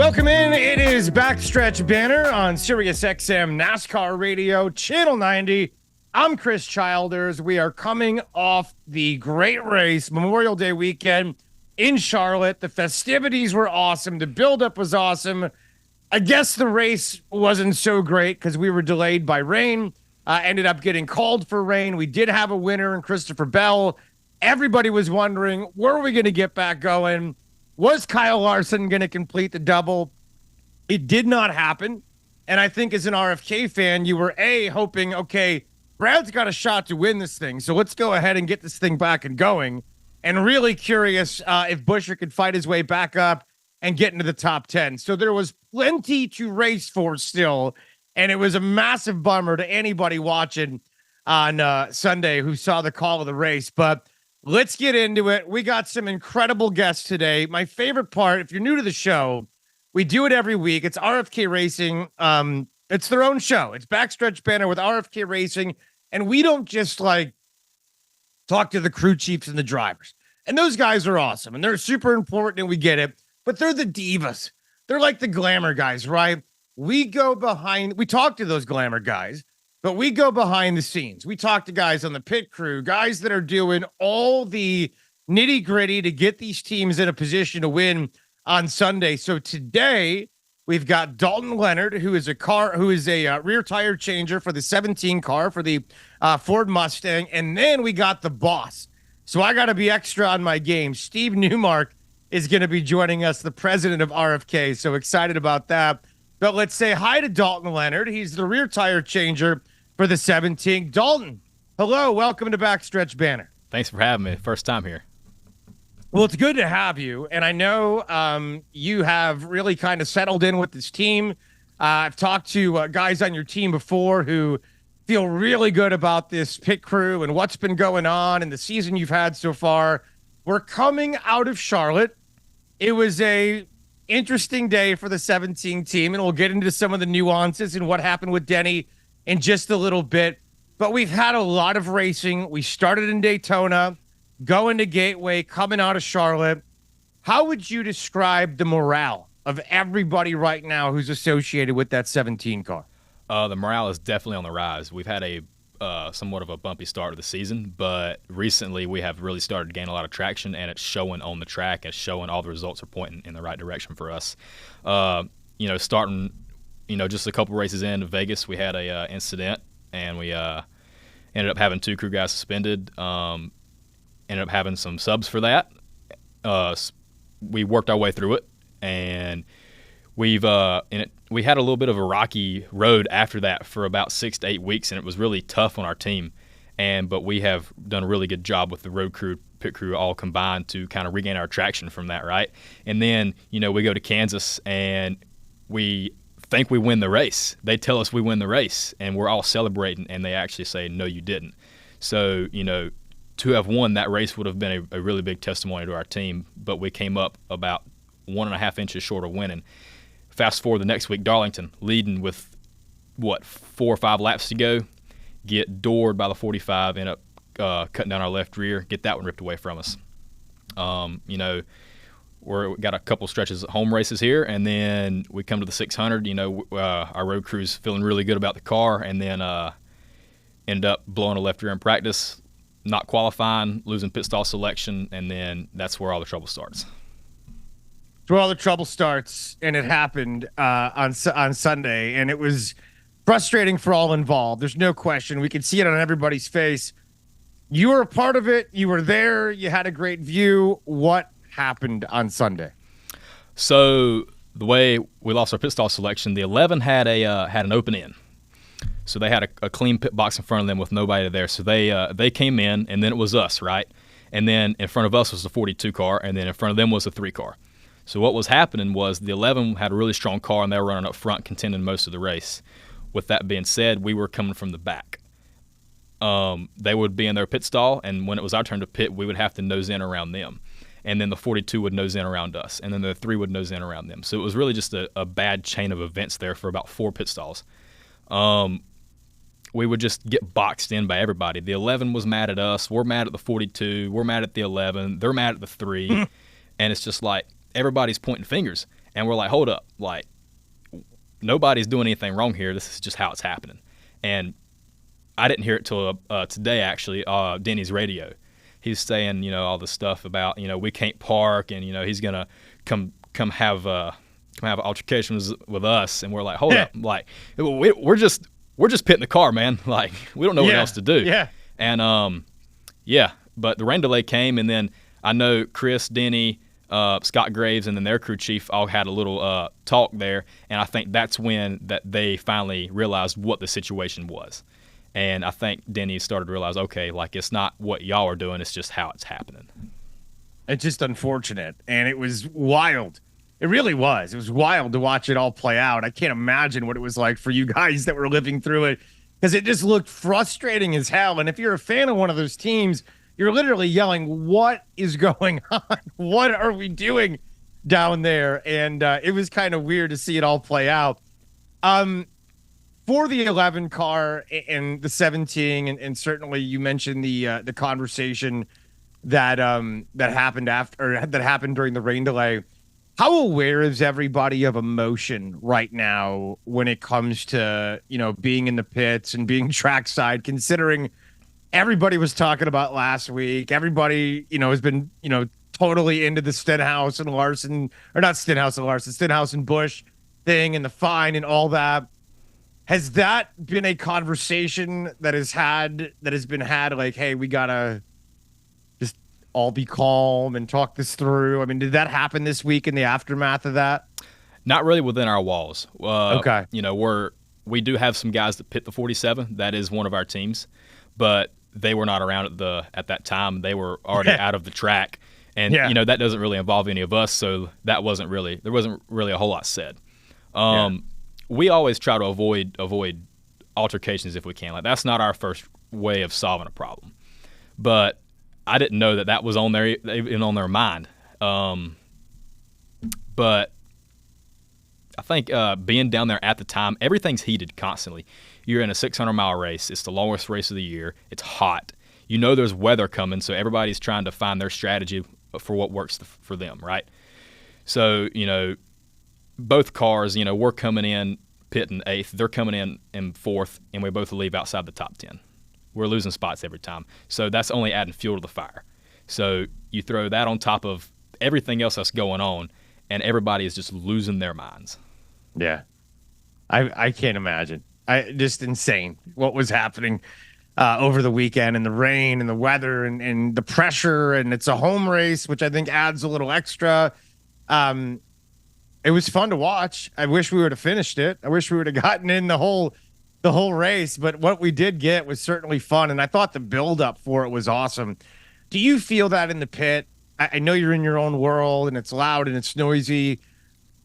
Welcome in. It is Backstretch Banter on Sirius XM NASCAR Radio, Channel 90. I'm Chris Childers. We are coming off the great race, Memorial Day weekend in Charlotte. The festivities were awesome. The buildup was awesome. I guess the race wasn't so great because we were delayed by rain. Ended up getting called for rain. We did have a winner in Christopher Bell. Everybody was wondering, were we going to get back going? Was Kyle Larson going to complete the double? It did not happen. And I think as an RFK fan, you were hoping, okay, Brad's got a shot to win this thing, so let's go ahead and get this thing back and going. And really curious if Buescher could fight his way back up and get into the top 10. So there was plenty to race for still, and it was a massive bummer to anybody watching on Sunday who saw the call of the race. But let's get into it. We got some incredible guests today. My favorite part, if you're new to the show, we do it every week. It's RFK Racing. It's their own show. It's Backstretch Banter with RFK Racing. And we don't just talk to the crew chiefs and the drivers. And those guys are awesome. And they're super important and we get it. But they're the divas. They're like the glamour guys, right? We talk to those glamour guys, but we go behind the scenes. We talk to guys on the pit crew, guys that are doing all the nitty gritty to get these teams in a position to win on Sunday. So today we've got Dalton Leonard, who is a rear tire changer for the 17 car for the Ford Mustang. And then we got the boss. So I got to be extra on my game. Steve Newmark is going to be joining us, the president of RFK. So excited about that. But let's say hi to Dalton Leonard. He's the rear tire changer for the 17. Dalton, hello. Welcome to Backstretch Banter. Thanks for having me. First time here. Well, it's good to have you. And I know you have really kind of settled in with this team. I've talked to guys on your team before who feel really good about this pit crew and what's been going on and the season you've had so far. We're coming out of Charlotte. It was a interesting day for the 17 team, and we'll get into some of the nuances and what happened with Denny in just a little bit. But we've had a lot of racing. We started in Daytona, going to Gateway, coming out of Charlotte. How would you describe the morale of everybody right now who's associated with that 17 car? The morale is definitely on the rise. We've had a somewhat of a bumpy start of the season, but recently we have really started to gain a lot of traction, and it's showing on the track. It's showing all the results are pointing in the right direction for us. Starting, just a couple races in Vegas, we had a incident, and we ended up having 2 crew guys suspended. Ended up having some subs for that. We worked our way through it, and we had a little bit of a rocky road after that for about 6 to 8 weeks, and it was really tough on our team. But we have done a really good job with the road crew, pit crew, all combined to kind of regain our traction from that, right? And then, we go to Kansas, and we think we win the race. They tell us we win the race, and we're all celebrating, and they actually say, no, you didn't. So, to have won that race would have been a really big testimony to our team, but we came up about 1.5 inches short of winning. Fast forward the next week, Darlington, leading with, 4 or 5 laps to go, get doored by the 45, end up cutting down our left rear, get that one ripped away from us. We got a couple stretches of home races here, and then we come to the 600. Our road crew's feeling really good about the car, and then end up blowing a left rear in practice, not qualifying, losing pit stall selection, and then that's where all the trouble starts. Where all the trouble starts, and it happened on Sunday, and it was frustrating for all involved. There's no question. We could see it on everybody's face. You were a part of it. You were there. You had a great view. What happened on Sunday? So the way we lost our pit stall selection, the 11 had an open end. So they had a clean pit box in front of them with nobody there. So they came in, and then it was us, right? And then in front of us was the 42 car, and then in front of them was the 3 car. So what was happening was the 11 had a really strong car, and they were running up front, contending most of the race. With that being said, we were coming from the back. They would be in their pit stall, and when it was our turn to pit, we would have to nose in around them. And then the 42 would nose in around us, and then the 3 would nose in around them. So it was really just a bad chain of events there for about 4 pit stalls. We would just get boxed in by everybody. The 11 was mad at us. We're mad at the 42. We're mad at the 11. They're mad at the 3. And it's just like everybody's pointing fingers. And we're like, hold up, like nobody's doing anything wrong here. This is just how it's happening. And I didn't hear it till today, actually, Denny's radio. He's saying, you know, all the stuff about, you know, we can't park, and, you know, he's gonna come have altercations with us. And we're like, hold up, like we're just pitting the car, man. Like we don't know what else to do. Yeah. And but the rain delay came, and then I know Chris, Denny, Scott Graves, and then their crew chief all had a little talk there, and I think that's when that they finally realized what the situation was. And I think Denny started to realize, okay, like it's not what y'all are doing, it's just how it's happening. It's just unfortunate, and it was wild. It really was. It was wild to watch it all play out. I can't imagine what it was like for you guys that were living through it, because it just looked frustrating as hell. And if you're a fan of one of those teams, you're literally yelling, what is going on? What are we doing down there? And it was kind of weird to see it all play out. For the 11 car and the 17, and certainly you mentioned the conversation that happened during the rain delay. How aware is everybody of emotion right now when it comes to, you know, being in the pits and being trackside, considering everybody was talking about last week? Everybody, you know, has been, you know, totally into the Stenhouse and Larson, or not Stenhouse and Larson, Stenhouse and Busch thing and the fine and all that. Has that been a conversation that has been had, like, hey, we gotta just all be calm and talk this through? I mean, did that happen this week in the aftermath of that? Not really within our walls. Okay. You know, we do have some guys that pit the 47. That is one of our teams, but they were not around at that time. They were already out of the track, and you know that doesn't really involve any of us. So there wasn't really a whole lot said. We always try to avoid altercations if we can. Like that's not our first way of solving a problem. But I didn't know that was on their mind. But I think being down there at the time, everything's heated constantly. You're in a 600-mile race. It's the longest race of the year. It's hot. You know there's weather coming, so everybody's trying to find their strategy for what works for them, right? So, you know, both cars, you know, we're coming in pitting 8th. They're coming in 4th, and we both leave outside the top 10. We're losing spots every time. So that's only adding fuel to the fire. So you throw that on top of everything else that's going on, and everybody is just losing their minds. Yeah. I can't imagine. Just insane what was happening over the weekend, and the rain and the weather and the pressure, and it's a home race, which I think adds a little extra. It was fun to watch. I wish we would have finished it. I wish we would have gotten in the whole race, but what we did get was certainly fun, and I thought the build-up for it was awesome. Do you feel that in the pit? I know you're in your own world, and it's loud and it's noisy,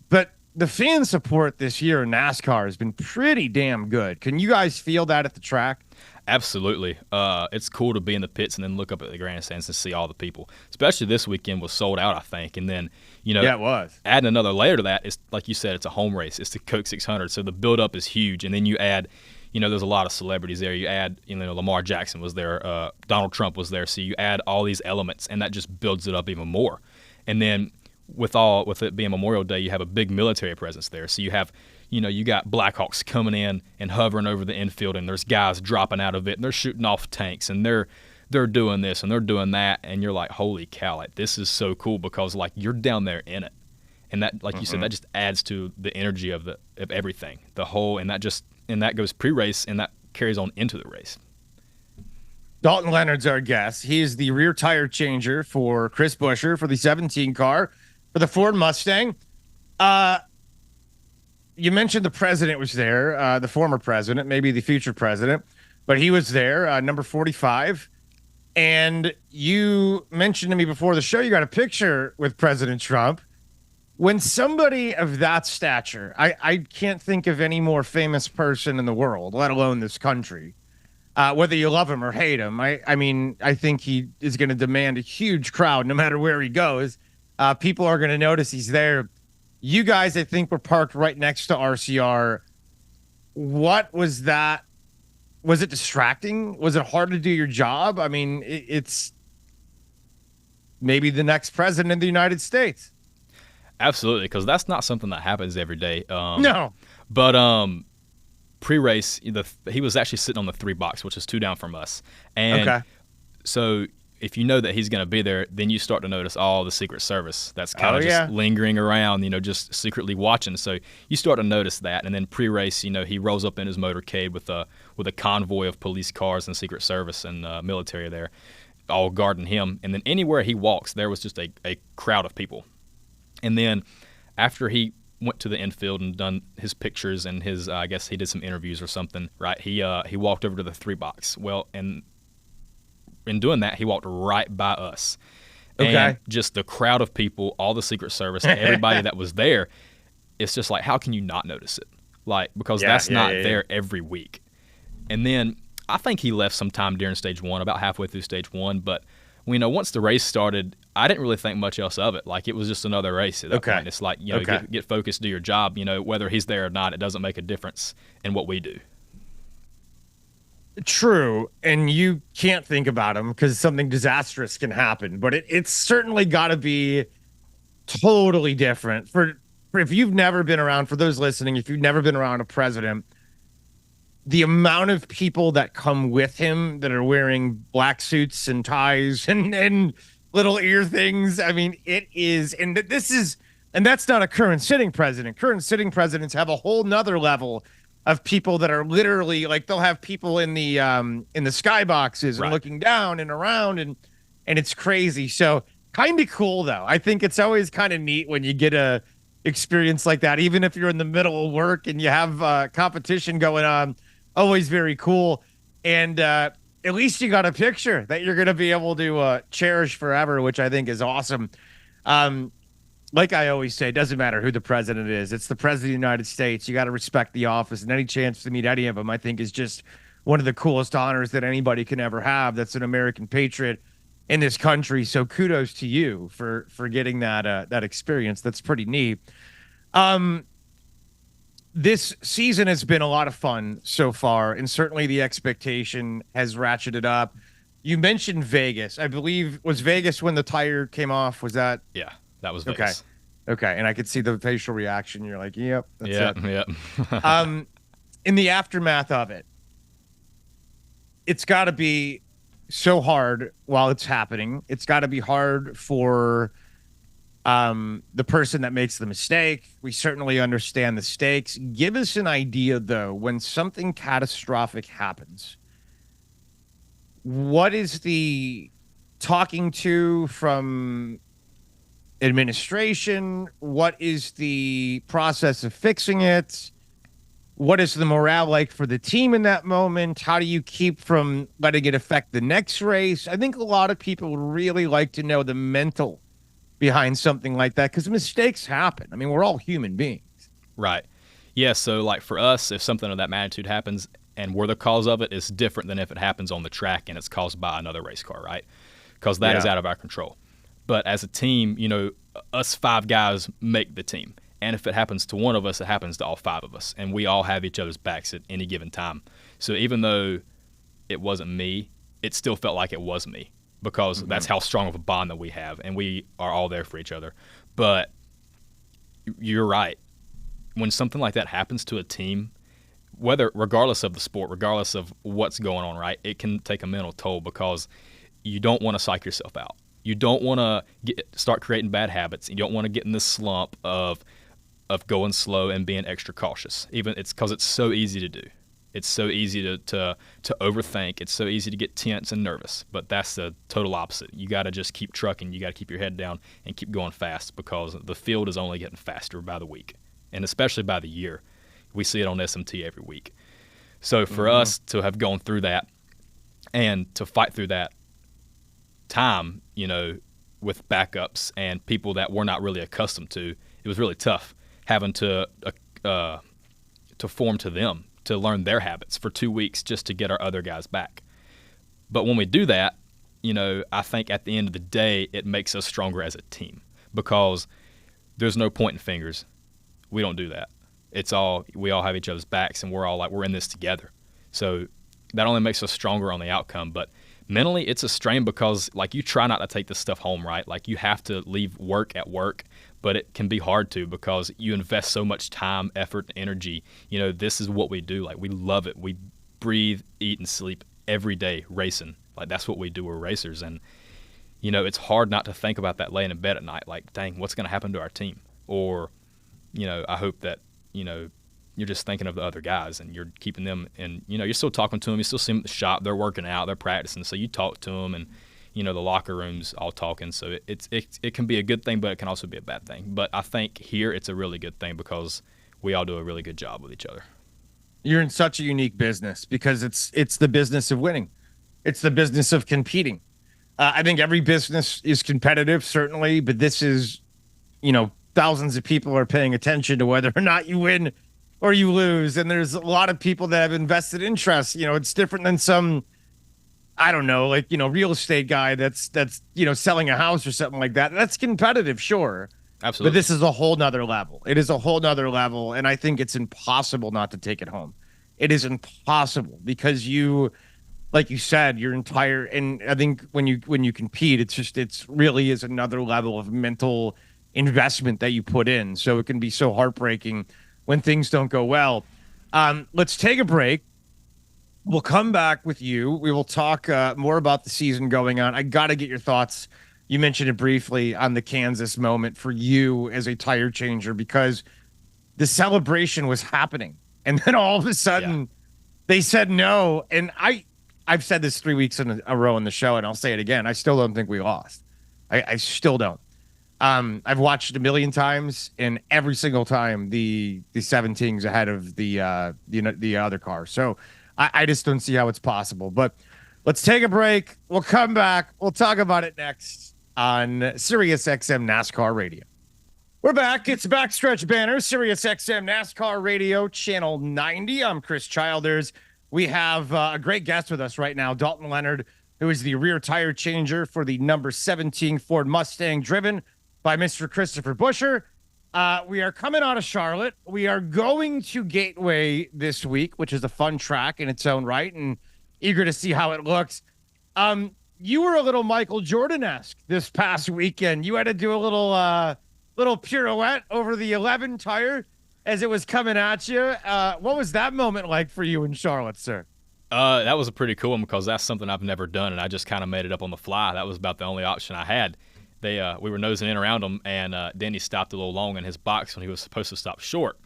but the fan support this year in NASCAR has been pretty damn good. Can you guys feel that at the track? Absolutely. It's cool to be in the pits and then look up at the grandstands and see all the people. Especially this weekend was sold out, I think. And then, you know, yeah, it was. Adding another layer to that is, like you said, it's a home race. It's the Coke 600, so the build-up is huge. And then you add, you know, there's a lot of celebrities there. You add, you know, Lamar Jackson was there. Donald Trump was there. So you add all these elements, and that just builds it up even more. And then with it being Memorial Day, you have a big military presence there. So you have, you know, you got Blackhawks coming in and hovering over the infield, and there's guys dropping out of it, and they're shooting off tanks, and they're doing this and they're doing that, and you're like, holy cow, like this is so cool, because like you're down there in it, and that, like you said, that just adds to the energy of everything, the whole, and that goes pre-race, and that carries on into the race. Dalton Leonard's our guest. He is the rear tire changer for Chris Buescher for the 17 car for the Ford Mustang. You mentioned the president was there, the former president, maybe the future president, but he was there, number 45. And you mentioned to me before the show, you got a picture with President Trump. When somebody of that stature, I can't think of any more famous person in the world, let alone this country, whether you love him or hate him. I mean, I think he is going to demand a huge crowd no matter where he goes. People are going to notice he's there. You guys, I think, were parked right next to RCR. What was that? Was it distracting? Was it hard to do your job? I mean, it's maybe the next president of the United States. Absolutely, because that's not something that happens every day. No. But pre-race, he was actually sitting on the 3 box, which is 2 down from us. And so if you know that he's going to be there, then you start to notice all the Secret Service that's kind of just lingering around, just secretly watching. So you start to notice that. And then pre-race, he rolls up in his motorcade with a convoy of police cars and Secret Service and military there, all guarding him. And then anywhere he walks, there was just a crowd of people. And then after he went to the infield and done his pictures and his, I guess he did some interviews or something, right? He walked over to the 3 box. Well, and in doing that, he walked right by us. And just the crowd of people, all the Secret Service, everybody that was there, it's just like, how can you not notice it? Like, because that's not there every week. And then I think he left sometime during stage 1, about halfway through stage 1. But, once the race started, I didn't really think much else of it. Like, it was just another race at that point. It's like, get focused, do your job. Whether he's there or not, it doesn't make a difference in what we do. True, and you can't think about him because something disastrous can happen, but it's certainly got to be totally different for if you've never been around, for those listening, if you've never been around a president, the amount of people that come with him that are wearing black suits and ties and little ear things. I mean, it is, and that's not a current sitting president. Current sitting presidents have a whole nother level of people that are literally like, they'll have people in the skyboxes and looking down and around and it's crazy. So kind of cool though. I think it's always kind of neat when you get a experience like that, even if you're in the middle of work and you have competition going on. Always very cool. And at least you got a picture that you're going to be able to cherish forever, which I think is awesome. Like I always say, it doesn't matter who the president is. It's the president of the United States. You got to respect the office, and any chance to meet any of them, I think, is just one of the coolest honors that anybody can ever have. That's an American patriot in this country. So kudos to you for getting that experience. That's pretty neat. This season has been a lot of fun so far, and certainly the expectation has ratcheted up. You mentioned Vegas. I believe, was Vegas when the tire came off? Was that? Yeah. That was Vegas. Okay. And I could see the facial reaction. You're like, yep. That's it. Yep. In the aftermath of it, it's got to be so hard while it's happening. It's got to be hard for the person that makes the mistake. We certainly understand the stakes. Give us an idea, though, when something catastrophic happens, what is the talking to from administration? What is the process of fixing it? What is the morale like for the team in that moment? How do you keep from letting it affect the next race? I think a lot of people would really like to know the mental behind something like that, because mistakes happen. I mean, we're all human beings. Right. Yeah, so like for us, if something of that magnitude happens and we're the cause of it, it's different than if it happens on the track and it's caused by another race car, right? Because that is out of our control. But as a team, us 5 guys make the team. And if it happens to one of us, it happens to all 5 of us. And we all have each other's backs at any given time. So even though it wasn't me, it still felt like it was me, because that's how strong of a bond that we have. And we are all there for each other. But you're right. When something like that happens to a team, regardless of the sport, regardless of what's going on, right, it can take a mental toll, because you don't want to psych yourself out. You don't want to start creating bad habits. You don't want to get in this slump of going slow and being extra cautious. Even it's because it's so easy to do. It's so easy to overthink. It's so easy to get tense and nervous. But that's the total opposite. You got to just keep trucking. You got to keep your head down and keep going fast, because the field is only getting faster by the week, and especially by the year. We see it on SMT every week. So for us to have gone through that and to fight through that time, with backups and people that we're not really accustomed to, it was really tough having to form to them, to learn their habits for 2 weeks just to get our other guys back. But when we do that, I think at the end of the day, it makes us stronger as a team, because there's no pointing fingers. We don't do that. We all have each other's backs, and we're all like, we're in this together. So that only makes us stronger on the outcome. But mentally, it's a strain, because like, you try not to take this stuff home, right? Like, you have to leave work at work, but it can be hard to because you invest so much time, effort, and energy. This is what we do. Like, we love it. We breathe, eat, and sleep every day racing. Like, that's what we do. We're racers. And, it's hard not to think about that laying in bed at night. Like, dang, what's going to happen to our team? Or, I hope that, you're just thinking of the other guys and you're keeping them, and, you're still talking to them. You still see them at the shop. They're working out. They're practicing. So you talk to them, and, the locker room's all talking. So it can be a good thing, but it can also be a bad thing. But I think here it's a really good thing because we all do a really good job with each other. You're in such a unique business because it's the business of winning. It's the business of competing. I think every business is competitive, certainly, but this is, thousands of people are paying attention to whether or not you win or you lose. And there's a lot of people that have invested interest. It's different than some, I don't know, like, real estate guy that's, selling a house or something like that. That's competitive, sure. Absolutely. But this is a whole nother level. It is a whole nother level. And I think it's impossible not to take it home. It is impossible because like you said, your entire, and I think when you compete, it's really is another level of mental investment that you put in. So it can be so heartbreaking when things don't go well. Let's take a break. We'll come back with you. We will talk more about the season going on. I got to get your thoughts. You mentioned it briefly on the Kansas moment for you as a tire changer because the celebration was happening. And then all of a sudden they said no. And I've said this 3 weeks in a row in the show, and I'll say it again. I still don't think we lost. I still don't. I've watched it a million times, and every single time the 17's ahead of the other car. So I just don't see how it's possible. But let's take a break. We'll come back. We'll talk about it next on Sirius XM NASCAR Radio. We're back. It's Backstretch Banter, Sirius XM NASCAR Radio, Channel 90. I'm Chris Childers. We have a great guest with us right now, Dalton Leonard, who is the rear tire changer for the number 17 Ford Mustang driven by Mr. Christopher Buescher. We are coming out of Charlotte. We are going to Gateway this week, which is a fun track in its own right, and eager to see how it looks. You were a little Michael Jordan-esque this past weekend. You had to do a little pirouette over the 11 tire as it was coming at you. What was that moment like for you in Charlotte, sir? That was a pretty cool one because that's something I've never done, and I just kind of made it up on the fly. That was about the only option I had. We were nosing in around him, and then he stopped a little long in his box when he was supposed to stop short.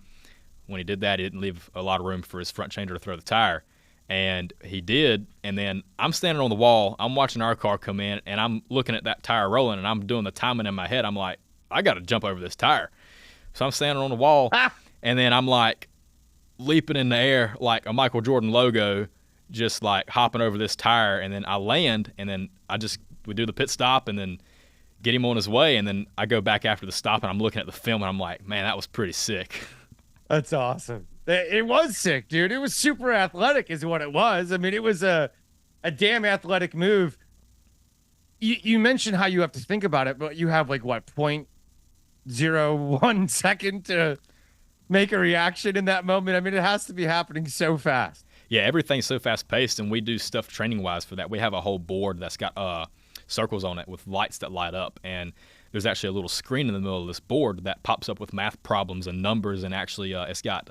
When he did that, he didn't leave a lot of room for his front changer to throw the tire, and he did. And then I'm standing on the wall. I'm watching our car come in, and I'm looking at that tire rolling, and I'm doing the timing in my head. I'm like, I got to jump over this tire. So I'm standing on the wall, and then I'm like leaping in the air like a Michael Jordan logo, just like hopping over this tire, and then I land, and then we do the pit stop, and then get him on his way, and then I go back after the stop, and I'm looking at the film, and I'm like, man, that was pretty sick. That's awesome. It was sick, dude. It was super athletic is what it was. I mean, it was a damn athletic move. You mentioned how you have to think about it, but you have like, what, 0.01 second to make a reaction in that moment. I mean, it has to be happening so fast. Yeah, everything's so fast-paced, and we do stuff training-wise for that. We have a whole board that's got circles on it with lights that light up, and there's actually a little screen in the middle of this board that pops up with math problems and numbers, and actually it's got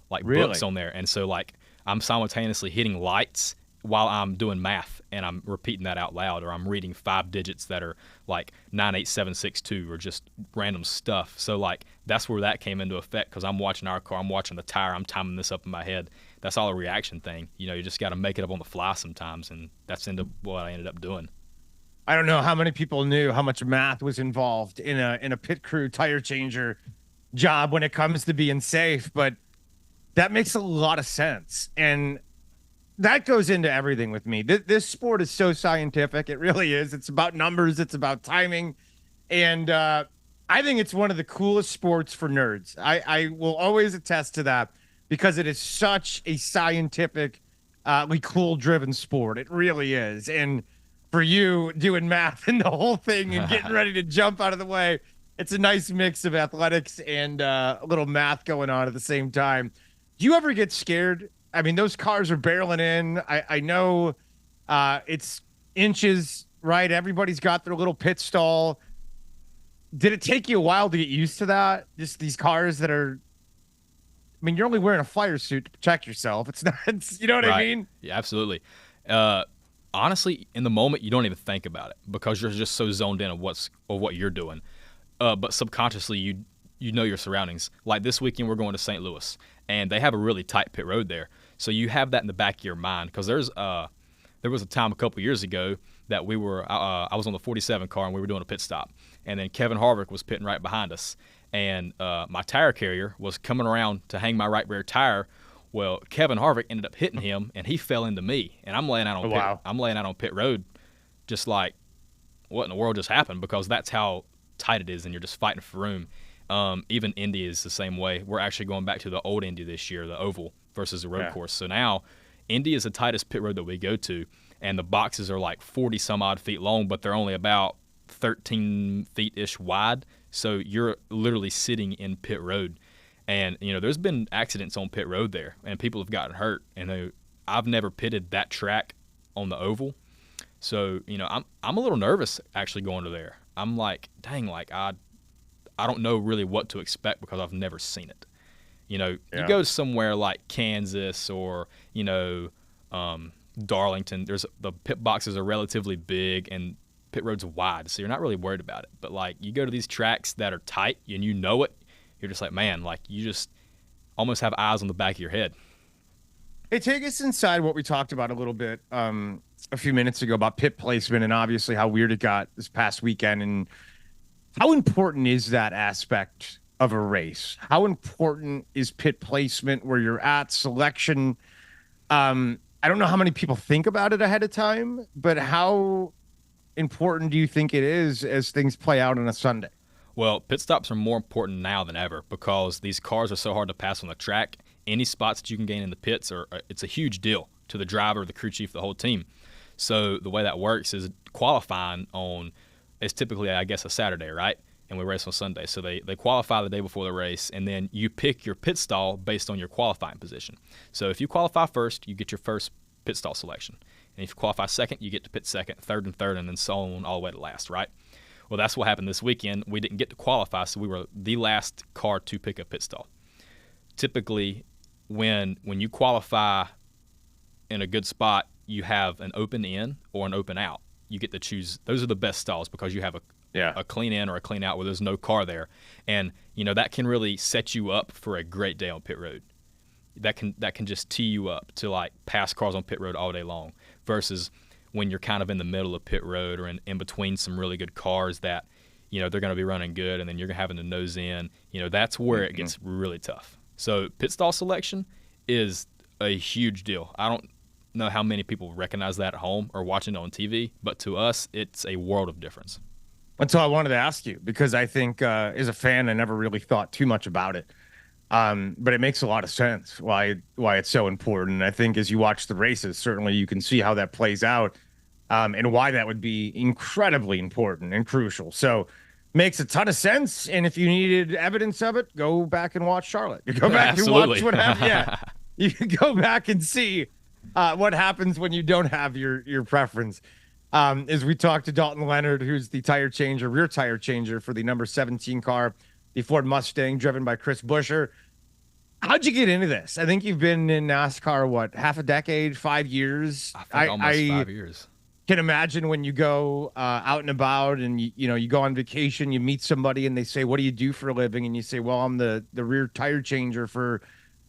books on there. And so like I'm simultaneously hitting lights while I'm doing math, and I'm repeating that out loud, or I'm reading 5 digits that are like 98762 or just random stuff. So like that's where that came into effect, because I'm watching our car, I'm watching the tire, I'm timing this up in my head. That's all a reaction thing. You just got to make it up on the fly sometimes, and that's what I ended up doing. I don't know how many people knew how much math was involved in a pit crew tire changer job when it comes to being safe, but that makes a lot of sense. And that goes into everything with me. This sport is so scientific. It really is. It's about numbers. It's about timing. And I think it's one of the coolest sports for nerds. I will always attest to that because it is such a scientific, cool driven sport. It really is. And for you doing math and the whole thing and getting ready to jump out of the way, it's a nice mix of athletics and a little math going on at the same time. Do you ever get scared? I mean, those cars are barreling in. I know it's inches, right? Everybody's got their little pit stall. Did it take you a while to get used to that? Just these cars that are, I mean, you're only wearing a fire suit to protect yourself. It's not, you know what I Right. mean? Yeah, absolutely. Honestly, in the moment, you don't even think about it because you're just so zoned in on what you're doing. But subconsciously, you know your surroundings. Like this weekend, we're going to St. Louis, and they have a really tight pit road there. So you have that in the back of your mind because there was a time a couple years ago that I was on the 47 car and we were doing a pit stop, and then Kevin Harvick was pitting right behind us, and my tire carrier was coming around to hang my right rear tire. Well, Kevin Harvick ended up hitting him, and he fell into me, and I'm laying out on pit road, just like, what in the world just happened? Because that's how tight it is, and you're just fighting for room. Even Indy is the same way. We're actually going back to the old Indy this year, the oval versus the road course. So now Indy is the tightest pit road that we go to, and the boxes are like 40 some odd feet long, but they're only about 13 feet ish wide. So you're literally sitting in pit road. And, there's been accidents on pit road there, and people have gotten hurt. And I've never pitted that track on the oval. So, I'm a little nervous actually going to there. I'm like, dang, like I don't know really what to expect because I've never seen it. You go somewhere like Kansas or, Darlington, the pit boxes are relatively big and pit road's wide, so you're not really worried about it. But, like, you go to these tracks that are tight and you know it, you're just like, man, like you just almost have eyes on the back of your head. Hey, take us inside what we talked about a little bit a few minutes ago about pit placement and obviously how weird it got this past weekend. And how important is that aspect of a race? How important is pit placement where you're at, selection? I don't know how many people think about it ahead of time, but how important do you think it is as things play out on a Sunday? Well, pit stops are more important now than ever because these cars are so hard to pass on the track. Any spots that you can gain in the pits it's a huge deal to the driver, the crew chief, the whole team. So the way that works is qualifying it's typically, I guess, a Saturday, right? And we race on Sunday. So they qualify the day before the race, and then you pick your pit stall based on your qualifying position. So if you qualify first, you get your first pit stall selection. And if you qualify second, you get to pit second, third, and then so on all the way to last, right? Well, that's what happened this weekend. We didn't get to qualify, so we were the last car to pick a pit stall. Typically, when you qualify in a good spot, you have an open in or an open out. You get to choose. Those are the best stalls because you have a clean in or a clean out where there's no car there. And, that can really set you up for a great day on pit road. That can just tee you up to, like, pass cars on pit road all day long versus when you're kind of in the middle of pit road or in between some really good cars that, they're going to be running good and then you're having to nose in. That's where it gets really tough. So pit stall selection is a huge deal. I don't know how many people recognize that at home or watching it on TV, but to us, it's a world of difference. That's all I wanted to ask you because I think as a fan, I never really thought too much about it. But it makes a lot of sense why it's so important. I think as you watch the races, certainly you can see how that plays out, and why that would be incredibly important and crucial. So makes a ton of sense. And if you needed evidence of it, go back and watch Charlotte. You go back and watch what happened. Yeah, you can go back and see what happens when you don't have your preference. As we talked to Dalton Leonard, who's the rear tire changer for the number 17 car, the Ford Mustang driven by Chris Buescher. How'd you get into this? I think you've been in NASCAR, half a decade, 5 years? I think almost 5 years. Can imagine when you go out and about and you go on vacation, you meet somebody and they say, what do you do for a living? And you say, well, I'm the rear tire changer for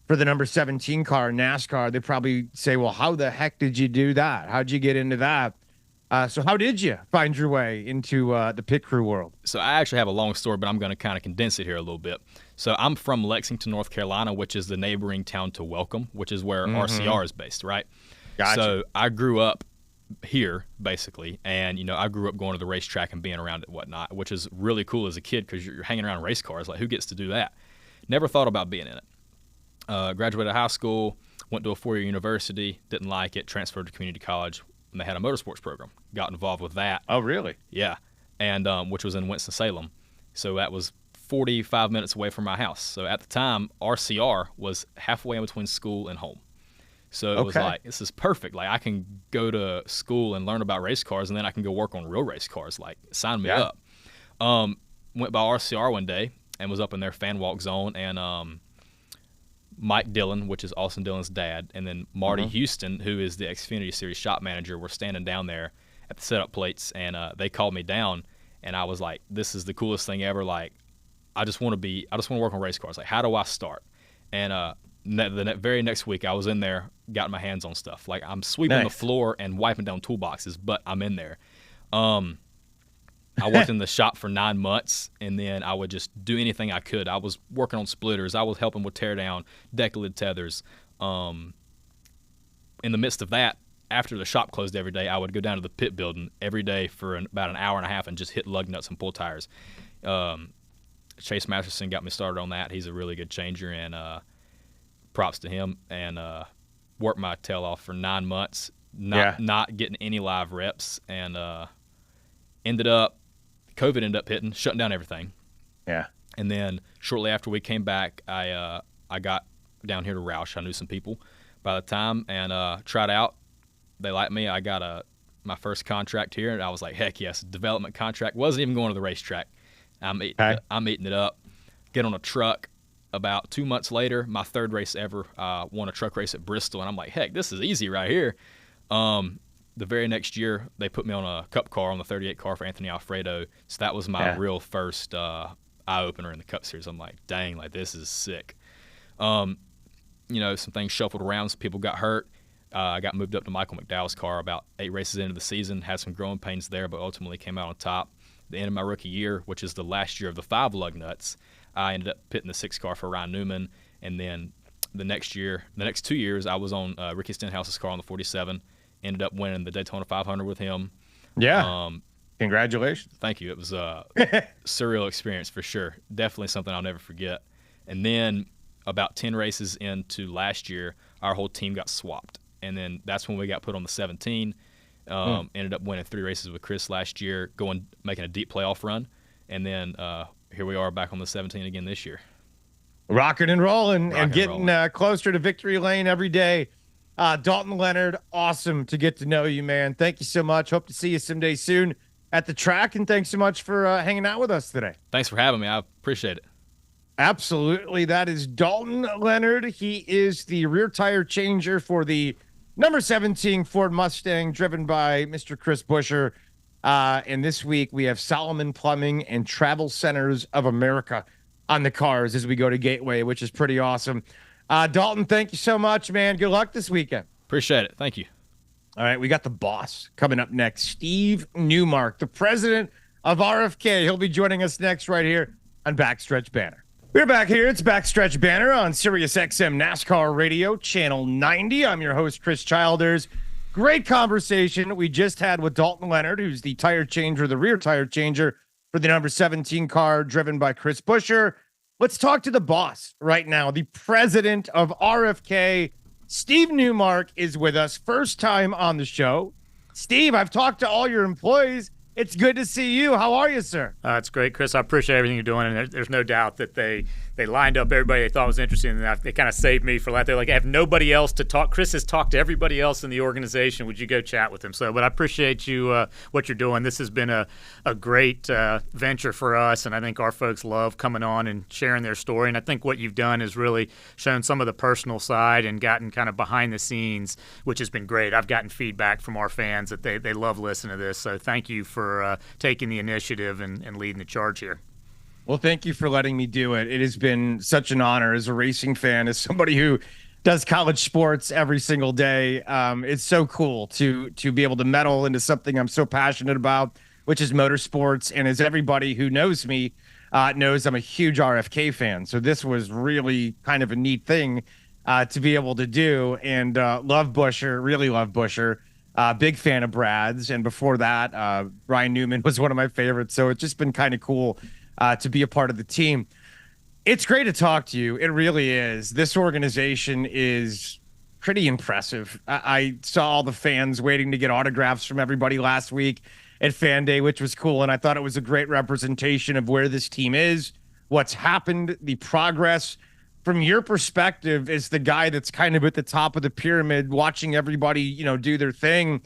the number 17 car, NASCAR. They probably say, well, how the heck did you do that? How'd you get into that? So how did you find your way into the pit crew world? So I actually have a long story, but I'm going to kind of condense it here a little bit. So I'm from Lexington, North Carolina, which is the neighboring town to Welcome, which is where RCR is based, right? Gotcha. So I grew up here, basically, and, I grew up going to the racetrack and being around it and whatnot, which is really cool as a kid because you're hanging around race cars. Like, who gets to do that? Never thought about being in it. Graduated high school, went to a 4-year university, didn't like it, transferred to community college, and they had a motorsports program. Got involved with that. Oh, really? Yeah, and which was in Winston-Salem. So that was 45 minutes away from my house. So at the time, RCR was halfway in between school and home. So it was like, this is perfect. Like, I can go to school and learn about race cars, and then I can go work on real race cars. Like, sign me up. went by RCR one day and was up in their fan walk zone, and Mike Dillon, which is Austin Dillon's dad, and then Marty Houston, who is the Xfinity Series shop manager, were standing down there at the setup plates, and they called me down, and I was like, this is the coolest thing ever. Like, I just want to work on race cars. Like, how do I start? And the very next week, I was in there, got my hands on stuff. Like, I'm sweeping the floor and wiping down toolboxes, but I'm in there. I worked in the shop for 9 months, and then I would just do anything I could. I was working on splitters. I was helping with teardown, deck lid tethers. In the midst of that, after the shop closed every day, I would go down to the pit building every day for about an hour and a half and just hit lug nuts and pull tires. Chase Masterson got me started on that. He's a really good changer, and props to him. And worked my tail off for 9 months, not getting any live reps, and COVID ended up hitting, shutting down everything. Yeah. And then shortly after we came back, I got down here to Roush. I knew some people by the time, and tried out. They liked me. I got my first contract here, and I was like, heck yes, development contract. Wasn't even going to the racetrack. I'm eating it up. Get on a truck. About 2 months later, my third race ever, won a truck race at Bristol, and I'm like, heck, this is easy right here. The very next year, they put me on a Cup car, on the 38 car for Anthony Alfredo. So that was my real first eye-opener in the Cup Series. I'm like, dang, like, this is sick. Some things shuffled around. Some people got hurt. I got moved up to Michael McDowell's car about 8 races into the season. Had some growing pains there, but ultimately came out on top. The end of my rookie year, which is the last year of the 5 lug nuts, I ended up pitting the 6 car for Ryan Newman. And then the next 2 years, I was on Ricky Stenhouse's car on the 47. Ended up winning the Daytona 500 with him. Yeah. Congratulations. Thank you. It was a surreal experience for sure. Definitely something I'll never forget. And then about 10 races into last year, our whole team got swapped. And then that's when we got put on the 17. Ended up winning 3 races with Chris last year, making a deep playoff run. And then here we are back on the 17 again this year. Rocking and rolling and getting closer to victory lane every day. Dalton Leonard, awesome to get to know you, man. Thank you so much. Hope to see you someday soon at the track, and thanks so much for hanging out with us today. Thanks for having me. I appreciate it. Absolutely. That is Dalton Leonard. He is the rear tire changer for the number 17 Ford Mustang driven by Mr. Chris Buescher. And this week we have Solomon Plumbing and Travel Centers of America on the cars as we go to Gateway, which is pretty awesome. Dalton, thank you so much, man. Good luck this weekend. Appreciate it. Thank you. All right, we got the boss coming up next, Steve Newmark, the president of RFK. He'll be joining us next right here on Backstretch Banter. We're back here. It's Backstretch Banter on Sirius XM NASCAR Radio, Channel 90. I'm your host, Chris Childers. Great conversation we just had with Dalton Leonard, who's the tire changer, the rear tire changer for the number 17 car driven by Chris Buescher. Let's talk to the boss right now, the president of RFK. Steve Newmark is with us, first time on the show. Steve, I've talked to all your employees. It's good to see you. How are you, sir? It's great, Chris. I appreciate everything you're doing, and there's no doubt that they lined up everybody they thought was interesting, and they kind of saved me for that. They're like, I have nobody else to talk. Chris has talked to everybody else in the organization. Would you go chat with him? But I appreciate you what you're doing. This has been a great venture for us, and I think our folks love coming on and sharing their story. And I think what you've done is really shown some of the personal side and gotten kind of behind the scenes, which has been great. I've gotten feedback from our fans that they love listening to this. So thank you for taking the initiative and leading the charge here. Well, thank you for letting me do it. It has been such an honor as a racing fan, as somebody who does college sports every single day. It's so cool to be able to meddle into something I'm so passionate about, which is motorsports. And as everybody who knows me knows, I'm a huge RFK fan. So this was really kind of a neat thing to be able to do. And love Buescher, really love Buescher. Big fan of Brad's. And before that, Ryan Newman was one of my favorites. So it's just been kind of cool to be a part of the team. It's great to talk to you. It really is. This organization is pretty impressive. I saw all the fans waiting to get autographs from everybody last week at Fan Day, which was cool. And I thought it was a great representation of where this team is, what's happened, the progress. From your perspective, as the guy that's kind of at the top of the pyramid, watching everybody, do their thing,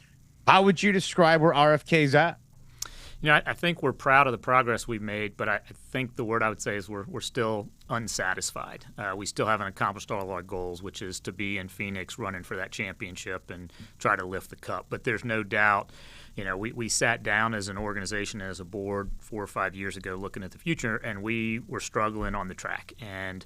how would you describe where RFK's at? I think we're proud of the progress we've made, but I think the word I would say is we're still unsatisfied. We still haven't accomplished all of our goals, which is to be in Phoenix running for that championship and try to lift the cup. But there's no doubt, we sat down as an organization, as a board 4 or 5 years ago looking at the future, and we were struggling on the track. And,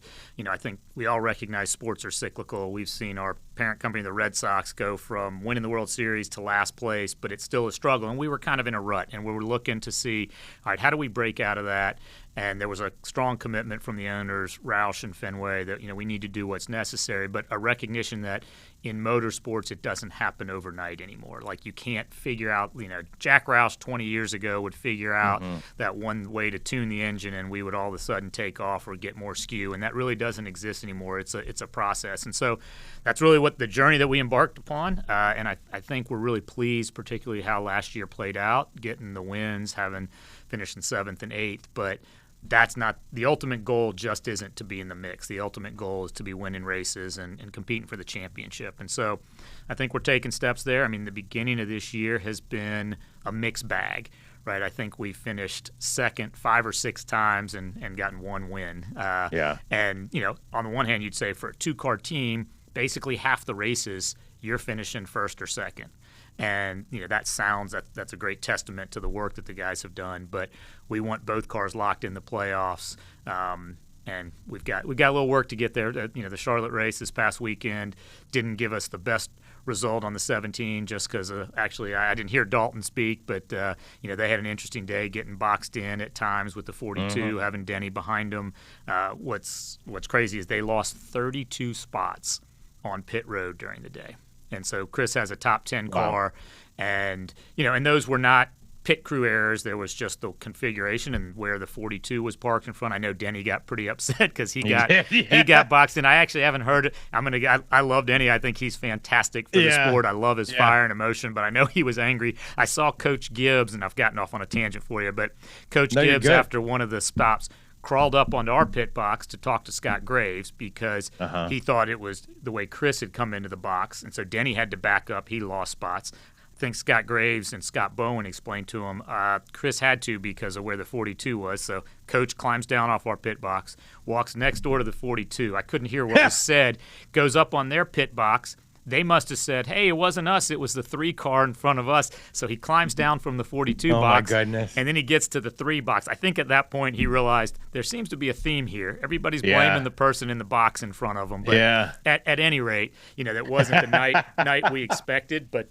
I think we all recognize sports are cyclical. We've seen our parent company, the Red Sox, go from winning the World Series to last place, but it's still a struggle. And we were kind of in a rut, and we were looking to see, all right, how do we break out of that? And there was a strong commitment from the owners, Roush and Fenway, that we need to do what's necessary, but a recognition that in motorsports it doesn't happen overnight anymore. Like you can't figure out, Jack Roush 20 years ago would figure out that one way to tune the engine and we would all of a sudden take off or get more skew, and that really doesn't exist anymore. It's a process, and so that's really what the journey that we embarked upon. And I think we're really pleased, particularly how last year played out, getting the wins, having finished in 7th and 8th, but that's not the ultimate goal. Just isn't to be in the mix. The ultimate goal is to be winning races and competing for the championship. And so I think we're taking steps there. I mean, the beginning of this year has been a mixed bag, right? I think we finished second 5 or 6 times and gotten one win. And, on the one hand, you'd say for a 2-car team, basically half the races you're finishing first or second. And that's a great testament to the work that the guys have done. But we want both cars locked in the playoffs, and we've got a little work to get there. The Charlotte race this past weekend didn't give us the best result on the 17, just because actually I didn't hear Dalton speak, but they had an interesting day getting boxed in at times with the 42, having Denny behind them. What's crazy is they lost 32 spots on pit road during the day. And so Chris has a top 10 car, and and those were not pit crew errors. There was just the configuration and where the 42 was parked in front. I know Denny got pretty upset because he got boxed in. I actually haven't heard it. I love Denny. I think he's fantastic for the sport. I love his fire and emotion, but I know he was angry. I saw Coach Gibbs, and I've gotten off on a tangent for you, but Coach Gibbs, after one of the stops, crawled up onto our pit box to talk to Scott Graves because he thought it was the way Chris had come into the box. And so Denny had to back up. He lost spots. I think Scott Graves and Scott Bowen explained to him Chris had to because of where the 42 was. So Coach climbs down off our pit box, walks next door to the 42. I couldn't hear what was said. Goes up on their pit box. They must have said, hey, it wasn't us. It was the 3 car in front of us. So he climbs down from the 42 box. My goodness. And then he gets to the 3 box. I think at that point he realized there seems to be a theme here. Everybody's blaming the person in the box in front of them. But at any rate, that wasn't the night we expected. But,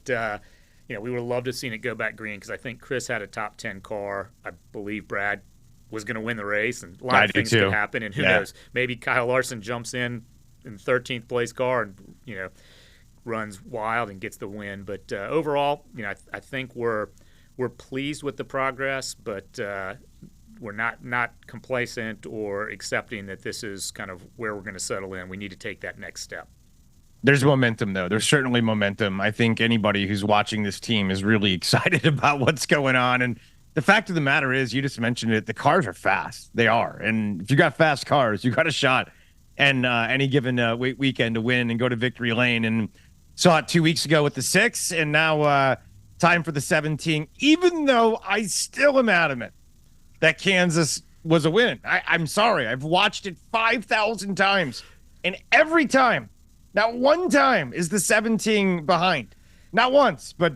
we would have loved to have seen it go back green because I think Chris had a top 10 car. I believe Brad was going to win the race. And a lot of things could happen. And who knows? Maybe Kyle Larson jumps in 13th place car and, runs wild and gets the win. But overall, I think we're pleased with the progress, but we're not complacent or accepting that this is kind of where we're going to settle in. We need to take that next step. There's momentum, though. There's certainly momentum. I think anybody who's watching this team is really excited about what's going on. And the fact of the matter is, you just mentioned it, the cars are fast. They are. And if you got fast cars, you got a shot and any given weekend to win and go to victory lane. And saw it 2 weeks ago with the 6, and now time for the 17, even though I still am adamant that Kansas was a win. I'm sorry. I've watched it 5,000 times, and every time, not one time is the 17 behind. Not once, but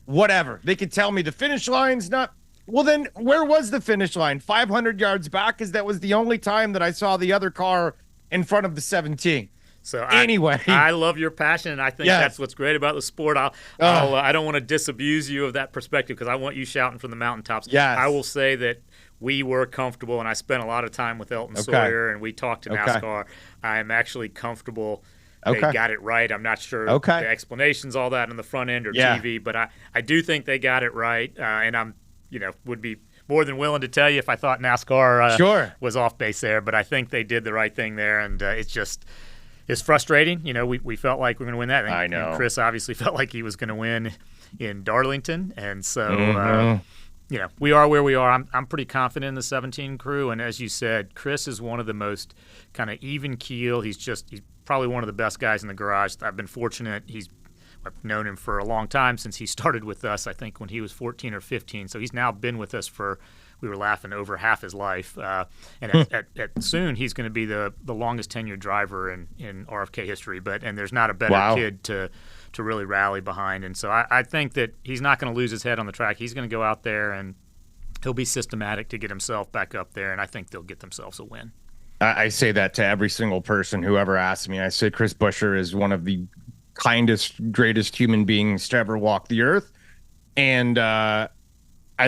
whatever. They could tell me the finish line's not. Well, then where was the finish line? 500 yards back, because that was the only time that I saw the other car in front of the 17. So anyway, I love your passion, and I think that's what's great about the sport. I don't want to disabuse you of that perspective because I want you shouting from the mountaintops. Yes. I will say that we were comfortable, and I spent a lot of time with Elton Sawyer, and we talked to NASCAR. I am actually comfortable. They got it right. I'm not sure the explanation's all that on the front end or TV, but I do think they got it right, and I'm would be more than willing to tell you if I thought NASCAR was off base there, but I think they did the right thing there, and it's frustrating. We felt like we were going to win that. I know. And Chris obviously felt like he was going to win in Darlington, and so we are where we are. I'm pretty confident in the 17 crew, and as you said, Chris is one of the most kind of even keel. He's probably one of the best guys in the garage. I've been fortunate. I've known him for a long time, since he started with us, I think, when he was 14 or 15. So he's now been with us for, we were laughing, over half his life. And at soon, he's going to be the longest tenured driver in RFK history. And there's not a better kid to really rally behind. And so I think that he's not going to lose his head on the track. He's going to go out there and he'll be systematic to get himself back up there. And I think they'll get themselves a win. I say that to every single person who ever asks me. I say Chris Buescher is one of the kindest, greatest human beings to ever walk the earth. And I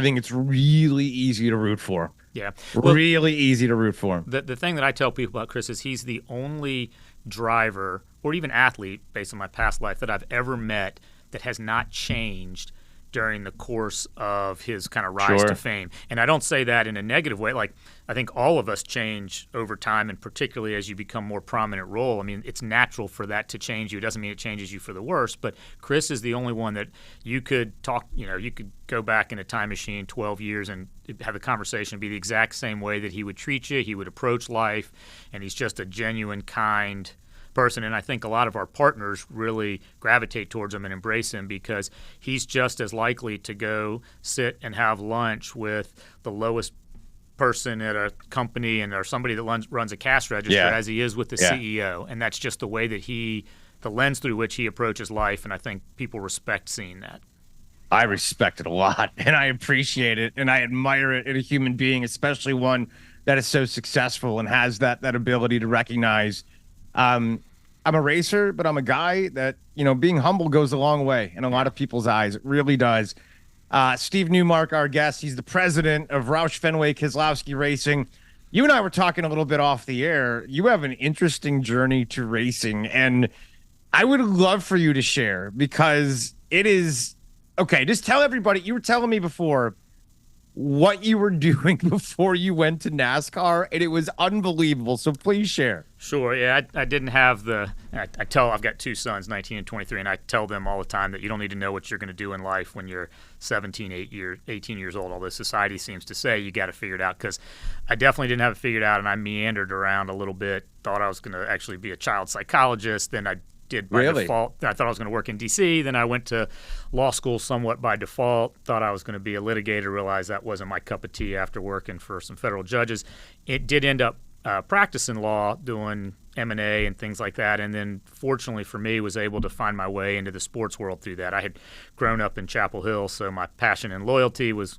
think it's really easy to root for. Yeah. Really easy to root for. The thing that I tell people about Chris is he's the only driver or even athlete, based on my past life, that I've ever met that has not changed during the course of his kind of rise to fame. And I don't say that in a negative way. Like, I think all of us change over time, and particularly as you become more prominent role. I mean, it's natural for that to change you. It doesn't mean it changes you for the worse, but Chris is the only one that you could talk, you could go back in a time machine 12 years and have the conversation be the exact same way that he would treat you, he would approach life, and he's just a genuine, kind person. And I think a lot of our partners really gravitate towards him and embrace him, because he's just as likely to go sit and have lunch with the lowest person at a company or somebody that runs a cash register as he is with the CEO. And that's just the way that the lens through which he approaches life. And I think people respect seeing that. I respect it a lot, and I appreciate it, and I admire it in a human being, especially one that is so successful and has that ability to recognize I'm a racer, but I'm a guy that, being humble goes a long way in a lot of people's eyes. It really does. Steve Newmark, our guest, he's the president of Roush Fenway Keselowski Racing. You and I were talking a little bit off the air. You have an interesting journey to racing, and I would love for you to share, because it is okay. Just tell everybody, you were telling me before what you were doing before you went to NASCAR, and it was unbelievable. So please share. Sure. Yeah, I didn't have I've got two sons, 19 and 23, and I tell them all the time that you don't need to know what you're going to do in life when you're 17, 18 years old. Although society seems to say you got to figure it out, because I definitely didn't have it figured out, and I meandered around a little bit, thought I was going to actually be a child psychologist, then I did by default. I thought I was going to work in D.C. Then I went to law school somewhat by default. Thought I was going to be a litigator. Realized that wasn't my cup of tea after working for some federal judges. It did end up practicing law, doing M&A and things like that. And then fortunately for me, was able to find my way into the sports world through that. I had grown up in Chapel Hill, so my passion and loyalty was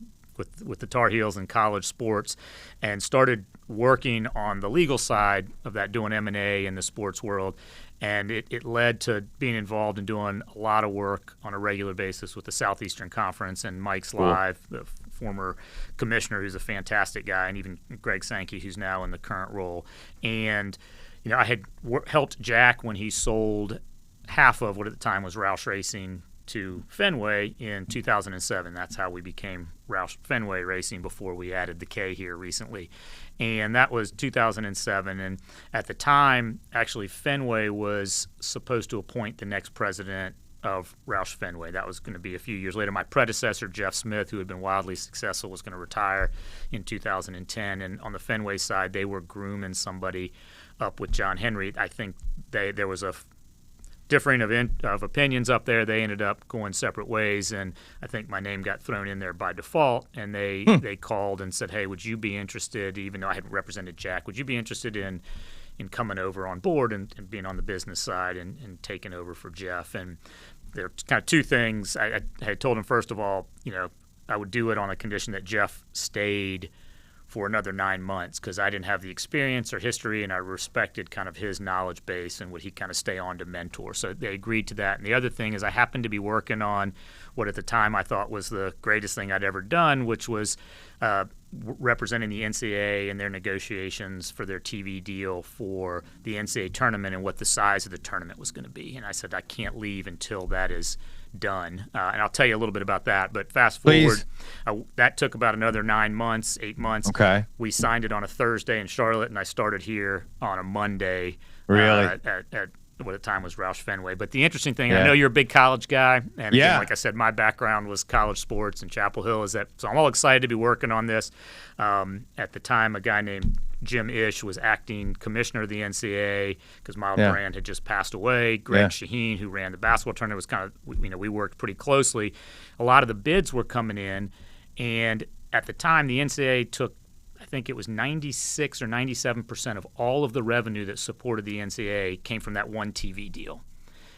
with the Tar Heels and college sports, and started working on the legal side of that, doing M&A in the sports world. And it led to being involved in doing a lot of work on a regular basis with the Southeastern Conference and Mike's Live, the former commissioner, who's a fantastic guy, and even Greg Sankey, who's now in the current role. And, I had helped Jack when he sold half of what at the time was Roush Racing to Fenway in 2007. That's how we became Roush Fenway Racing before we added the K here recently. And that was 2007. And at the time, actually, Fenway was supposed to appoint the next president of Roush Fenway. That was going to be a few years later. My predecessor, Jeff Smith, who had been wildly successful, was going to retire in 2010. And on the Fenway side, they were grooming somebody up with John Henry. I think there was a differing of opinions up there. They ended up going separate ways, and I think my name got thrown in there by default. And they called and said, "Hey, would you be interested?" Even though I had represented Jack, would you be interested in coming over on board and being on the business side and taking over for Jeff? And there are kind of two things. I had told him, first of all, I would do it on a condition that Jeff stayed for another 9 months, because I didn't have the experience or history, and I respected kind of his knowledge base, and would he kind of stay on to mentor. So they agreed to that. And the other thing is, I happened to be working on what at the time I thought was the greatest thing I'd ever done, which was representing the NCAA in their negotiations for their TV deal for the NCAA tournament and what the size of the tournament was going to be. And I said, I can't leave until that is done. And I'll tell you a little bit about that. But fast forward, that took about another 9 months, 8 months. Okay. We signed it on a Thursday in Charlotte, and I started here on a Monday. Really? At what at the time was Roush Fenway. But the interesting thing, I know you're a big college guy, and again, like I said, my background was college sports in Chapel Hill. So I'm all excited to be working on this. At the time, a guy named Jim Ish was acting commissioner of the NCAA because Miles Brand had just passed away. Greg Shaheen, who ran the basketball tournament, was kind of, we worked pretty closely. A lot of the bids were coming in, and at the time, the NCAA took, I think it was 96 or 97% of all of the revenue that supported the NCAA came from that one TV deal.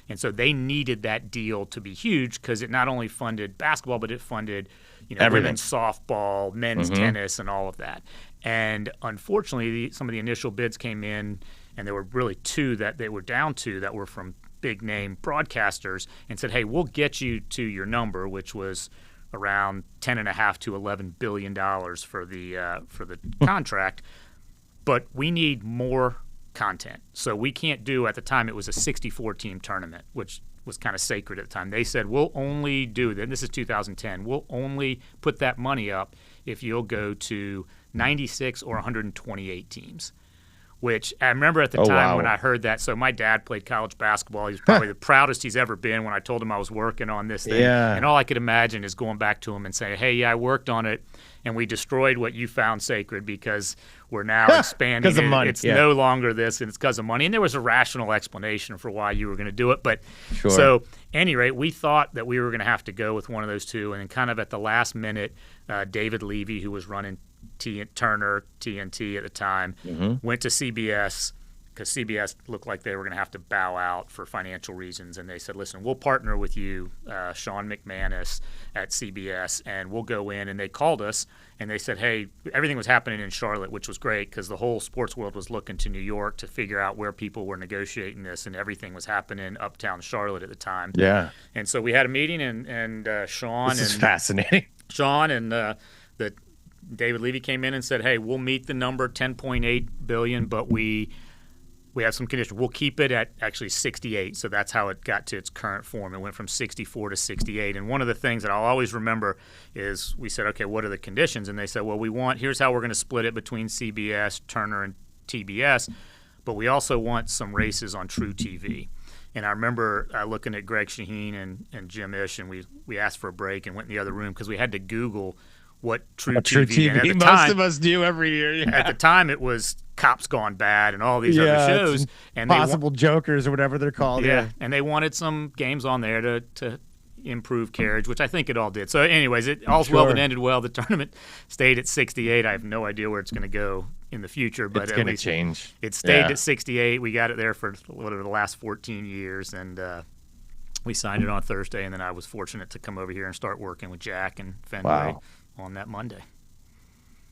And so they needed that deal to be huge because it not only funded basketball, but it funded women's softball, men's tennis, and all of that. And unfortunately, some of the initial bids came in, and there were really two that they were down to that were from big-name broadcasters and said, hey, we'll get you to your number, which was around $10.5 to $11 billion for the contract, but we need more content. So we can't do, at the time, it was a 64-team tournament, which was kind of sacred at the time. They said, we'll only do that, and this is 2010, we'll only put that money up if you'll go to 96 or 128 teams. Which I remember at the time when I heard that. So my dad played college basketball. He was probably the proudest he's ever been when I told him I was working on this thing. Yeah. And all I could imagine is going back to him and saying, hey, I worked on it, and we destroyed what you found sacred because we're now expanding. Because of money. It's no longer this, and it's because of money. And there was a rational explanation for why you were going to do it. But so, at any rate, we thought that we were going to have to go with one of those two. And then kind of at the last minute, David Levy, who was running Turner, TNT at the time, went to CBS because CBS looked like they were going to have to bow out for financial reasons. And they said, listen, we'll partner with you, Sean McManus at CBS, and we'll go in. And they called us, and they said, hey, everything was happening in Charlotte, which was great because the whole sports world was looking to New York to figure out where people were negotiating this, and everything was happening uptown Charlotte at the time. Yeah. And so we had a meeting, and Sean this is fascinating. Sean and David Levy came in and said, hey, we'll meet the number $10.8 billion, but we have some conditions. We'll keep it at actually 68. So that's how it got to its current form. It went from 64 to 68. And one of the things that I'll always remember is we said, okay, what are the conditions? And they said, well, here's how we're going to split it between CBS, Turner, and TBS, but we also want some races on True TV. And I remember looking at Greg Shaheen and Jim Ish, and we asked for a break and went in the other room because we had to Google what True TV. And most of us do every year. Yeah. At the time, it was Cops Gone Bad and all these other shows. And Possible Jokers or whatever they're called. Yeah, and they wanted some games on there to improve carriage, which I think it all did. So anyways, it all's well that ended well. The tournament stayed at 68. I have no idea where it's going to go in the future, but it's going to change. It stayed at 68. We got it there for the last 14 years, and we signed it on Thursday, and then I was fortunate to come over here and start working with Jack and Fenway on that Monday.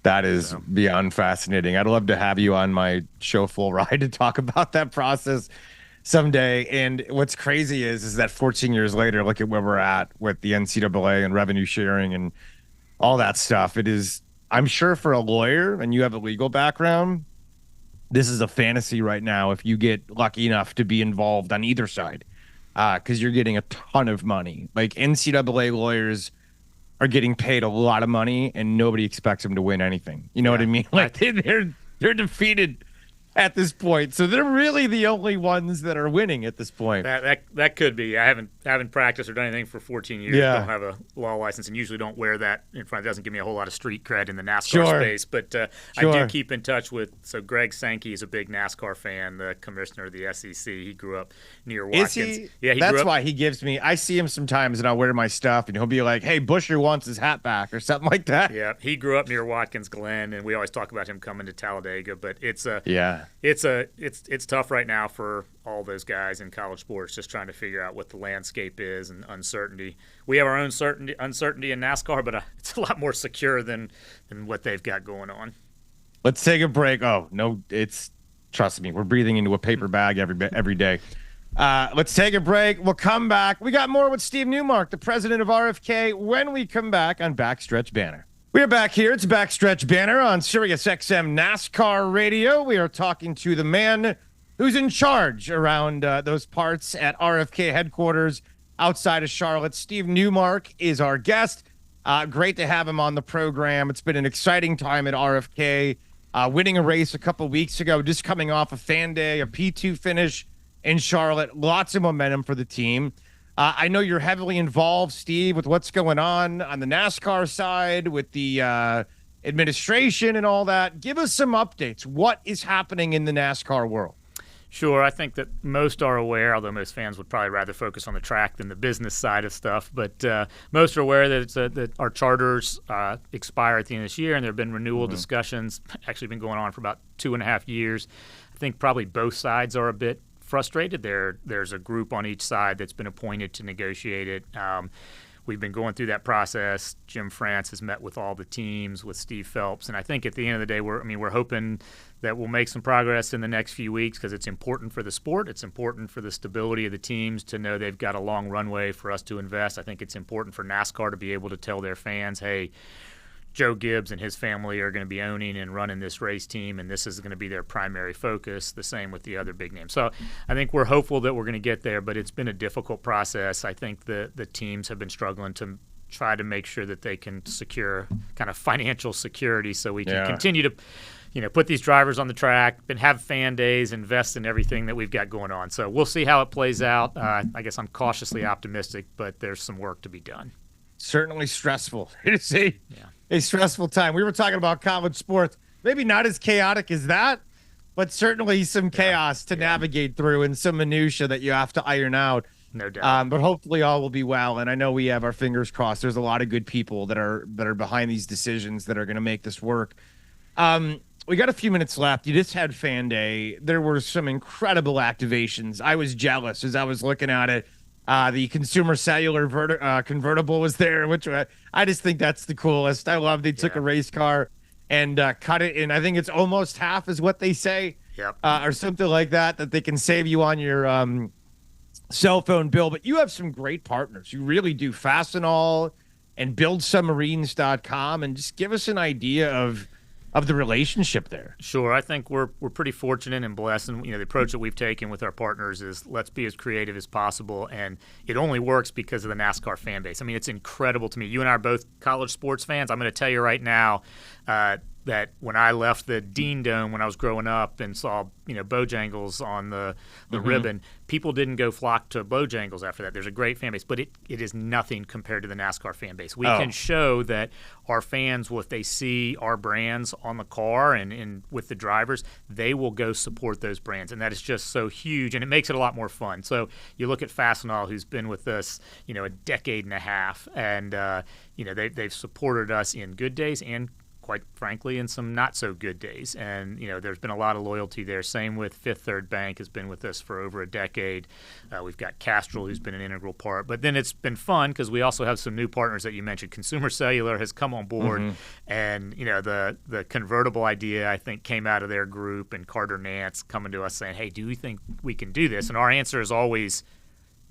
That is beyond fascinating. I'd love to have you on my show Full Ride to talk about that process someday. And what's crazy is that 14 years later, look at where we're at with the NCAA and revenue sharing and all that stuff. It is, I'm sure for a lawyer, and you have a legal background, this is a fantasy right now if you get lucky enough to be involved on either side, because you're getting a ton of money. Like NCAA lawyers are getting paid a lot of money, and nobody expects them to win anything. You know what I mean? Like they're defeated at this point, so they're really the only ones that are winning at this point. That could be. I haven't practiced or done anything for 14 years. Don't have a law license, and usually don't wear that in front. It doesn't give me a whole lot of street cred in the NASCAR space, but I do keep in touch with. So Greg Sankey is a big NASCAR fan, the commissioner of the SEC. He grew up near Watkins. Is he? Yeah, that's why he gives me. I see him sometimes, and I'll wear my stuff, and he'll be like, "Hey, Buescher wants his hat back," or something like that. Yeah, he grew up near Watkins Glen, and we always talk about him coming to Talladega. But it's tough right now for all those guys in college sports, just trying to figure out what the landscape is and uncertainty. We have our own uncertainty in NASCAR, but it's a lot more secure than what they've got going on. Let's take a break. Oh no, trust me, we're breathing into a paper bag every day. Let's take a break. We'll come back. We got more with Steve Newmark, the president of RFK, when we come back on Backstretch Banter. We are back here. It's Backstretch Banter on Sirius XM NASCAR Radio. We are talking to the man who's in charge around those parts at RFK headquarters outside of Charlotte. Steve Newmark is our guest. Great to have him on the program. It's been an exciting time at RFK, winning a race a couple weeks ago, just coming off a fan day, a P2 finish in Charlotte. Lots of momentum for the team. I know you're heavily involved, Steve, with what's going on the NASCAR side, with the administration and all that. Give us some updates. What is happening in the NASCAR world? Sure. I think that most are aware, although most fans would probably rather focus on the track than the business side of stuff. But most are aware that, that our charters expire at the end of this year, and there have been renewal discussions, actually been going on for about 2.5 years. I think probably both sides are a bit frustrated. There's a group on each side that's been appointed to negotiate it. We've been going through that process. Jim France has met with all the teams, with Steve Phelps, and I think at the end of the day, we're hoping that we'll make some progress in the next few weeks because it's important for the sport. It's important for the stability of the teams to know they've got a long runway for us to invest. I think it's important for NASCAR to be able to tell their fans, hey, Joe Gibbs and his family are going to be owning and running this race team, and this is going to be their primary focus, the same with the other big names. So I think we're hopeful that we're going to get there, but it's been a difficult process. I think the teams have been struggling to try to make sure that they can secure kind of financial security so we can continue to put these drivers on the track and have fan days, invest in everything that we've got going on. So we'll see how it plays out. I guess I'm cautiously optimistic, but there's some work to be done. Certainly stressful. It's a stressful time. We were talking about college sports, maybe not as chaotic as that, but certainly some chaos to navigate through and some minutia that you have to iron out. No doubt. But hopefully all will be well. And I know we have our fingers crossed. There's a lot of good people that are behind these decisions that are going to make this work. We got a few minutes left. You just had Fan Day. There were some incredible activations. I was jealous as I was looking at it. The consumer cellular convertible was there, which I just think that's the coolest. I love they took a race car and cut it, and I think it's almost half is what they say, or something like that they can save you on your cell phone bill. But you have some great partners. You really do. Fastenal and BuildSubmarines.com, and just give us an idea of the relationship there. Sure. I think we're pretty fortunate and blessed. And, the approach that we've taken with our partners is let's be as creative as possible. And it only works because of the NASCAR fan base. I mean, it's incredible to me. You and I are both college sports fans. I'm going to tell you right now that when I left the Dean Dome when I was growing up and saw, Bojangles on the ribbon, people didn't go flock to Bojangles after that. There's a great fan base, but it is nothing compared to the NASCAR fan base. We can show that our fans, if they see our brands on the car and with the drivers, they will go support those brands. And that is just so huge, and it makes it a lot more fun. So you look at Fastenal, who's been with us, a decade and a half, and, they've supported us in good days and quite frankly, in some not so good days. And, there's been a lot of loyalty there. Same with Fifth Third Bank, has been with us for over a decade. We've got Castrol, who's been an integral part. But then it's been fun because we also have some new partners that you mentioned. Consumer Cellular has come on board. And, the convertible idea, I think, came out of their group, and Carter Nance coming to us saying, hey, do you think we can do this? And our answer is always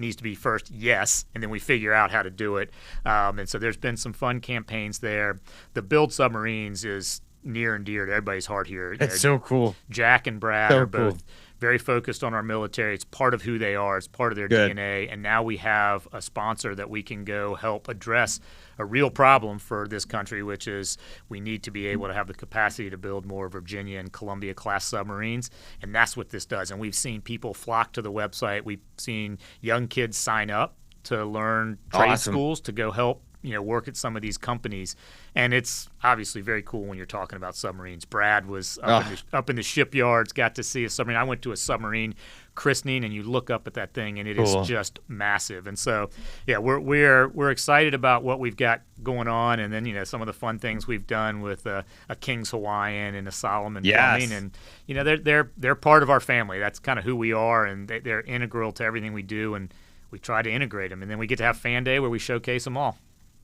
needs to be first, yes, and then we figure out how to do it. And so there's been some fun campaigns there. The Build Submarines is near and dear to everybody's heart here. It's so cool. Jack and Brad are both very focused on our military. It's part of who they are. It's part of their DNA. And now we have a sponsor that we can go help address a real problem for this country, which is we need to be able to have the capacity to build more Virginia and Columbia class submarines. And that's what this does. And we've seen people flock to the website. We've seen young kids sign up to learn trade schools to go help work at some of these companies. And it's obviously very cool when you're talking about submarines. Brad was up in the shipyards, got to see a submarine. I went to a submarine christening, and you look up at that thing, and it is just massive. And so, we're excited about what we've got going on. And then, some of the fun things we've done with a King's Hawaiian and a Solomon Plumbing. And, they're part of our family. That's kind of who we are, and they're integral to everything we do. And we try to integrate them. And then we get to have Fan Day where we showcase them all.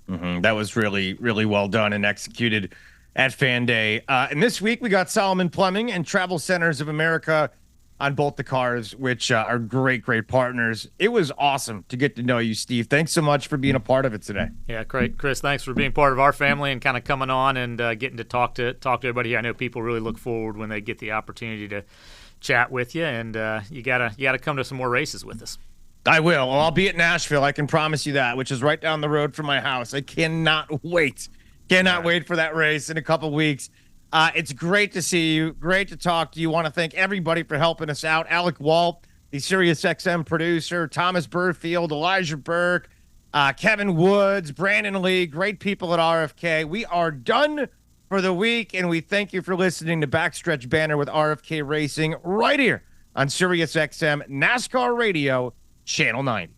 That was really, really well done and executed at Fan Day. And this week we got Solomon Plumbing and Travel Centers of America on both the cars, which are great partners. It was awesome to get to know you, Steve. Thanks so much for being a part of it today. Yeah, great, Chris. Thanks for being part of our family and kind of coming on and getting to talk to everybody here. I know people really look forward when they get the opportunity to chat with you, and you gotta come to some more races with us. I will. I'll be at Nashville. I can promise you that, which is right down the road from my house. I cannot wait. Wait for that race in a couple weeks. It's great to see you. Great to talk to you. Want to thank everybody for helping us out. Alec Walt, the SiriusXM producer, Thomas Burfield, Elijah Burke, Kevin Woods, Brandon Lee, great people at RFK. We are done for the week, and we thank you for listening to Backstretch Banter with RFK Racing right here on Sirius XM NASCAR Radio, Channel 90.